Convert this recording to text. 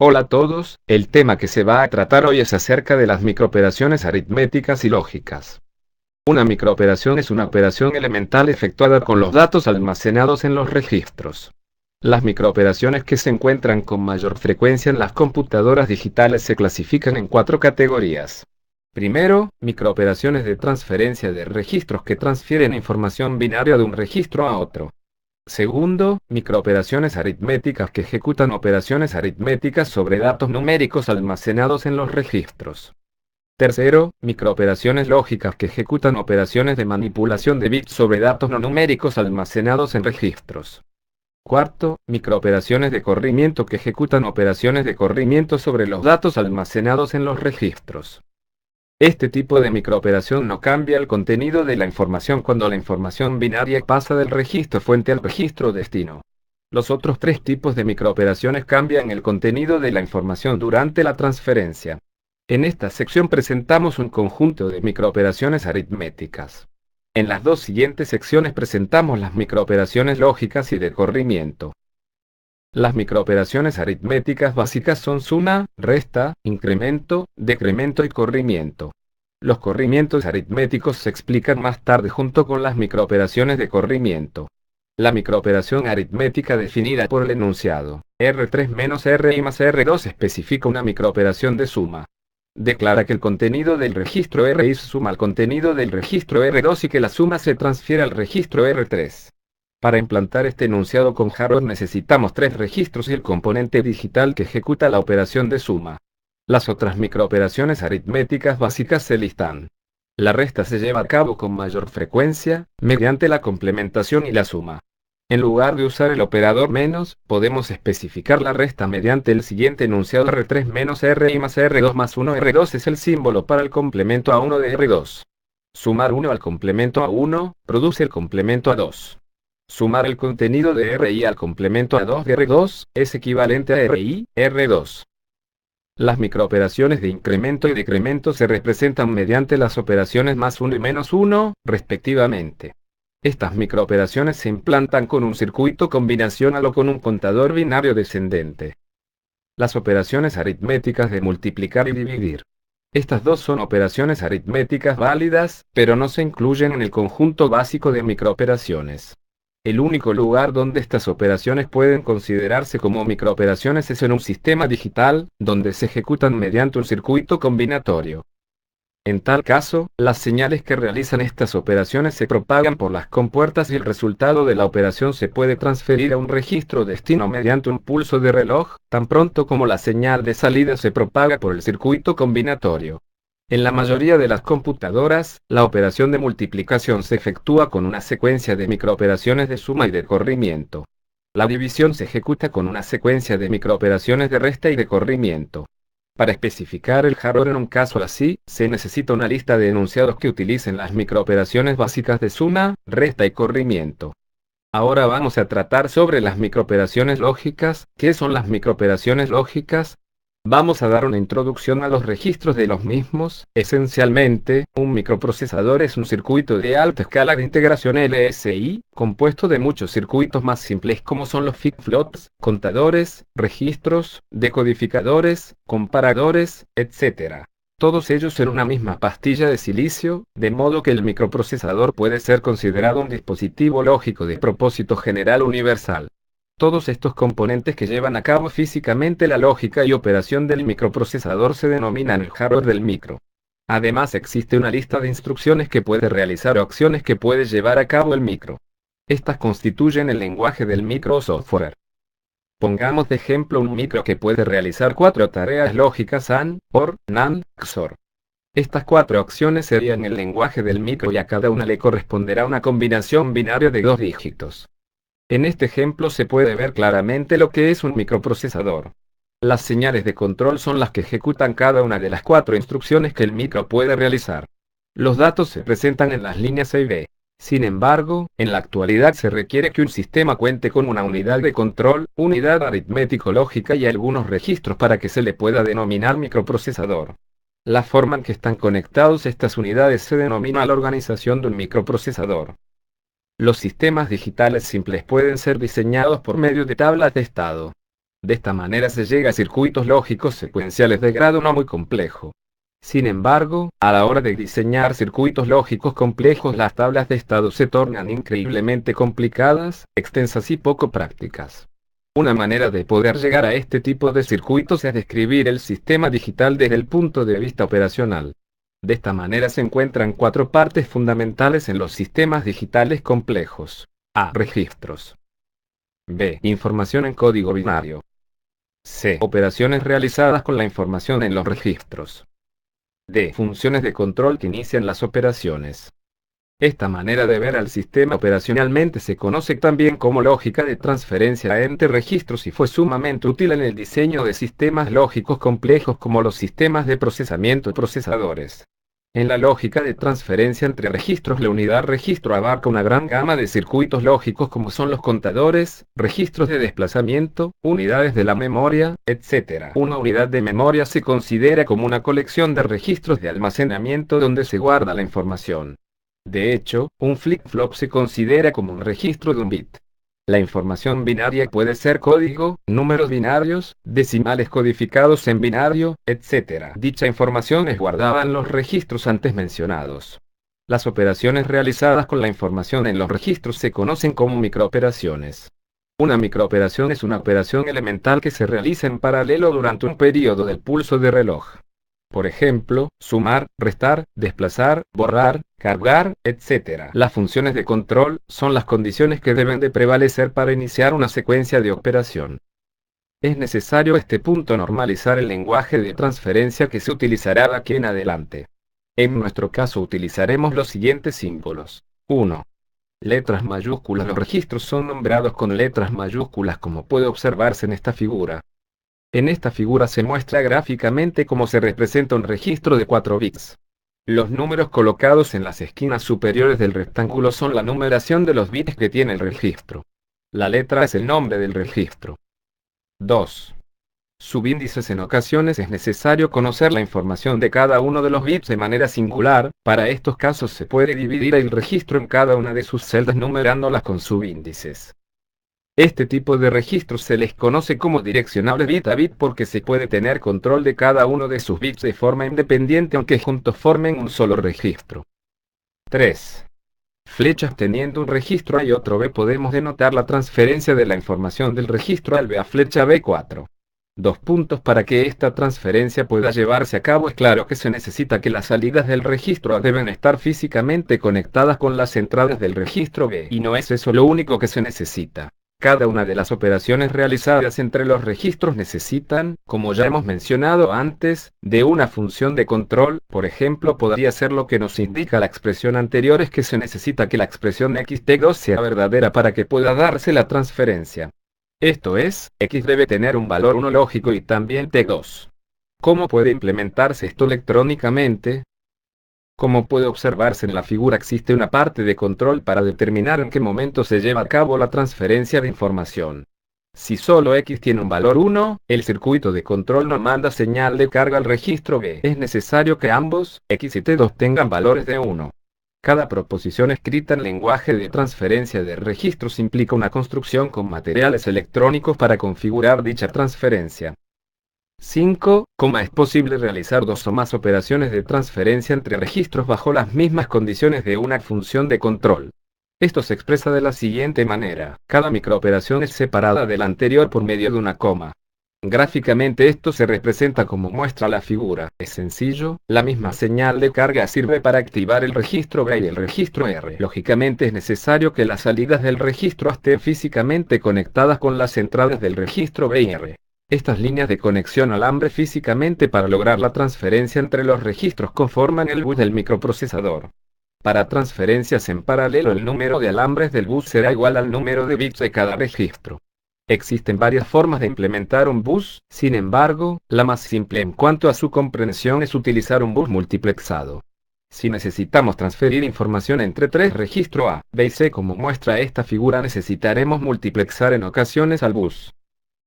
Hola a todos, el tema que se va a tratar hoy es acerca de las microoperaciones aritméticas y lógicas. Una microoperación es una operación elemental efectuada con los datos almacenados en los registros. Las microoperaciones que se encuentran con mayor frecuencia en las computadoras digitales se clasifican en 4 categorías. Primero, microoperaciones de transferencia de registros que transfieren información binaria de un registro a otro. Segundo, microoperaciones aritméticas que ejecutan operaciones aritméticas sobre datos numéricos almacenados en los registros. Tercero, microoperaciones lógicas que ejecutan operaciones de manipulación de bits sobre datos no numéricos almacenados en registros. Cuarto, microoperaciones de corrimiento que ejecutan operaciones de corrimiento sobre los datos almacenados en los registros. Este tipo de microoperación no cambia el contenido de la información cuando la información binaria pasa del registro fuente al registro destino. Los otros 3 tipos de microoperaciones cambian el contenido de la información durante la transferencia. En esta sección presentamos un conjunto de microoperaciones aritméticas. En las 2 siguientes secciones presentamos las microoperaciones lógicas y de corrimiento. Las microoperaciones aritméticas básicas son suma, resta, incremento, decremento y corrimiento. Los corrimientos aritméticos se explican más tarde junto con las microoperaciones de corrimiento. La microoperación aritmética definida por el enunciado R3 menos RI más R2 especifica una microoperación de suma. Declara que el contenido del registro RI se suma al contenido del registro R2 y que la suma se transfiere al registro R3. Para implantar este enunciado con hardware necesitamos 3 registros y el componente digital que ejecuta la operación de suma. Las otras microoperaciones aritméticas básicas se listan. La resta se lleva a cabo con mayor frecuencia, mediante la complementación y la suma. En lugar de usar el operador menos, podemos especificar la resta mediante el siguiente enunciado R3 menos RI más R2 más 1. R2 es el símbolo para el complemento A1 de R2. Sumar 1 al complemento A1, produce el complemento A2. Sumar el contenido de RI al complemento A2 de R2, es equivalente a RI, R2. Las microoperaciones de incremento y decremento se representan mediante las operaciones más 1 y menos 1, respectivamente. Estas microoperaciones se implantan con un circuito combinacional o con un contador binario descendente. Las operaciones aritméticas de multiplicar y dividir. Estas 2 son operaciones aritméticas válidas, pero no se incluyen en el conjunto básico de microoperaciones. El único lugar donde estas operaciones pueden considerarse como microoperaciones es en un sistema digital, donde se ejecutan mediante un circuito combinatorio. En tal caso, las señales que realizan estas operaciones se propagan por las compuertas y el resultado de la operación se puede transferir a un registro destino mediante un pulso de reloj, tan pronto como la señal de salida se propaga por el circuito combinatorio. En la mayoría de las computadoras, la operación de multiplicación se efectúa con una secuencia de microoperaciones de suma y de corrimiento. La división se ejecuta con una secuencia de microoperaciones de resta y de corrimiento. Para especificar el hardware en un caso así, se necesita una lista de enunciados que utilicen las microoperaciones básicas de suma, resta y corrimiento. Ahora vamos a tratar sobre las microoperaciones lógicas. ¿Qué son las microoperaciones lógicas? Vamos a dar una introducción a los registros de los mismos. Esencialmente, un microprocesador es un circuito de alta escala de integración LSI, compuesto de muchos circuitos más simples como son los flip-flops, contadores, registros, decodificadores, comparadores, etc. Todos ellos en una misma pastilla de silicio, de modo que el microprocesador puede ser considerado un dispositivo lógico de propósito general universal. Todos estos componentes que llevan a cabo físicamente la lógica y operación del microprocesador se denominan el hardware del micro. Además existe una lista de instrucciones que puede realizar o acciones que puede llevar a cabo el micro. Estas constituyen el lenguaje del micro o software. Pongamos de ejemplo un micro que puede realizar 4 tareas lógicas AND, OR, NAND, XOR. Estas 4 acciones serían el lenguaje del micro y a cada una le corresponderá una combinación binaria de 2 dígitos. En este ejemplo se puede ver claramente lo que es un microprocesador. Las señales de control son las que ejecutan cada una de las 4 instrucciones que el micro puede realizar. Los datos se presentan en las líneas A y B. Sin embargo, en la actualidad se requiere que un sistema cuente con una unidad de control, unidad aritmético-lógica y algunos registros para que se le pueda denominar microprocesador. La forma en que están conectados estas unidades se denomina la organización de un microprocesador. Los sistemas digitales simples pueden ser diseñados por medio de tablas de estado. De esta manera se llega a circuitos lógicos secuenciales de grado no muy complejo. Sin embargo, a la hora de diseñar circuitos lógicos complejos, las tablas de estado se tornan increíblemente complicadas, extensas y poco prácticas. Una manera de poder llegar a este tipo de circuitos es describir el sistema digital desde el punto de vista operacional. De esta manera se encuentran 4 partes fundamentales en los sistemas digitales complejos. A. Registros. B. Información en código binario. C. Operaciones realizadas con la información en los registros. D. Funciones de control que inician las operaciones. Esta manera de ver al sistema operacionalmente se conoce también como lógica de transferencia entre registros y fue sumamente útil en el diseño de sistemas lógicos complejos como los sistemas de procesamiento y procesadores. En la lógica de transferencia entre registros, la unidad registro abarca una gran gama de circuitos lógicos como son los contadores, registros de desplazamiento, unidades de la memoria, etc. Una unidad de memoria se considera como una colección de registros de almacenamiento donde se guarda la información. De hecho, un flip-flop se considera como un registro de un bit. La información binaria puede ser código, números binarios, decimales codificados en binario, etc. Dicha información es guardada en los registros antes mencionados. Las operaciones realizadas con la información en los registros se conocen como microoperaciones. Una microoperación es una operación elemental que se realiza en paralelo durante un periodo del pulso de reloj. Por ejemplo, sumar, restar, desplazar, borrar, cargar, etc. Las funciones de control son las condiciones que deben de prevalecer para iniciar una secuencia de operación. Es necesario a este punto normalizar el lenguaje de transferencia que se utilizará de aquí en adelante. En nuestro caso utilizaremos los siguientes símbolos. 1. Letras mayúsculas. Los registros son nombrados con letras mayúsculas como puede observarse en esta figura. En esta figura se muestra gráficamente cómo se representa un registro de 4 bits. Los números colocados en las esquinas superiores del rectángulo son la numeración de los bits que tiene el registro. La letra es el nombre del registro. 2. Subíndices. En ocasiones es necesario conocer la información de cada uno de los bits de manera singular. Para estos casos se puede dividir el registro en cada una de sus celdas numerándolas con subíndices. Este tipo de registros se les conoce como direccionables bit a bit porque se puede tener control de cada uno de sus bits de forma independiente aunque juntos formen un solo registro. 3. Flechas. Teniendo un registro A y otro B podemos denotar la transferencia de la información del registro A al B a flecha B4. 2 puntos. Para que esta transferencia pueda llevarse a cabo es claro que se necesita que las salidas del registro A deben estar físicamente conectadas con las entradas del registro B y no es eso lo único que se necesita. Cada una de las operaciones realizadas entre los registros necesitan, como ya hemos mencionado antes, de una función de control. Por ejemplo, podría ser lo que nos indica la expresión anterior es que se necesita que la expresión xt2 sea verdadera para que pueda darse la transferencia. Esto es, x debe tener un valor 1 lógico y también t2. ¿Cómo puede implementarse esto electrónicamente? Como puede observarse en la figura, existe una parte de control para determinar en qué momento se lleva a cabo la transferencia de información. Si solo x tiene un valor 1, el circuito de control no manda señal de carga al registro B. Es necesario que ambos, x y t2, tengan valores de 1. Cada proposición escrita en lenguaje de transferencia de registros implica una construcción con materiales electrónicos para configurar dicha transferencia. 5. Es posible realizar 2 o más operaciones de transferencia entre registros bajo las mismas condiciones de una función de control. Esto se expresa de la siguiente manera: cada microoperación es separada de la anterior por medio de una coma. Gráficamente esto se representa como muestra la figura. Es sencillo, la misma señal de carga sirve para activar el registro B y el registro R. Lógicamente es necesario que las salidas del registro A estén físicamente conectadas con las entradas del registro B y R. Estas líneas de conexión alambre físicamente para lograr la transferencia entre los registros conforman el bus del microprocesador. Para transferencias en paralelo, el número de alambres del bus será igual al número de bits de cada registro. Existen varias formas de implementar un bus, sin embargo, la más simple en cuanto a su comprensión es utilizar un bus multiplexado. Si necesitamos transferir información entre 3 registros A, B y C como muestra esta figura, necesitaremos multiplexar en ocasiones al bus.